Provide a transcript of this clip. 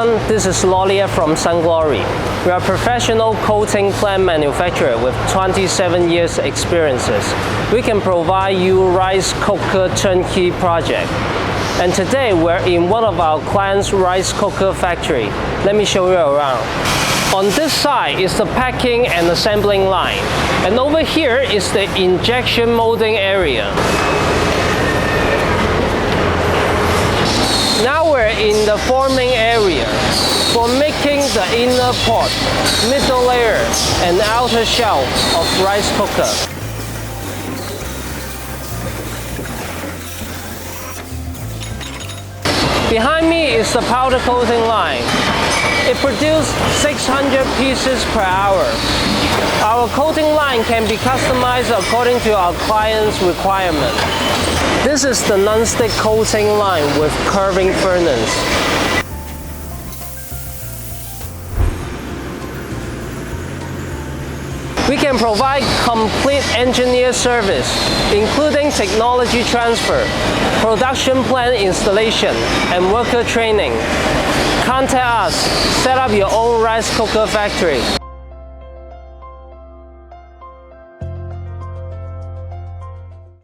everyone, this is Lolia from Sunglory. We are a professional coating plant manufacturer with 27 years experiences. We can provide you rice cooker turnkey project. And today we're in one of our clients' rice cooker factory. Let me show you around. On this side is the packing and assembling line. And over here is the injection molding area. Now we're in the forming area for making the inner pot, middle layer, and outer shell of rice cooker. Behind me is the powder coating line. It produces 600 pieces per hour. Our coating line can be customized according to our client's requirement. This is the non-stick coating line with curving furnace. We can provide complete engineer service, including technology transfer, production plan installation, and worker training. Contact us, set up your own rice cooker factory.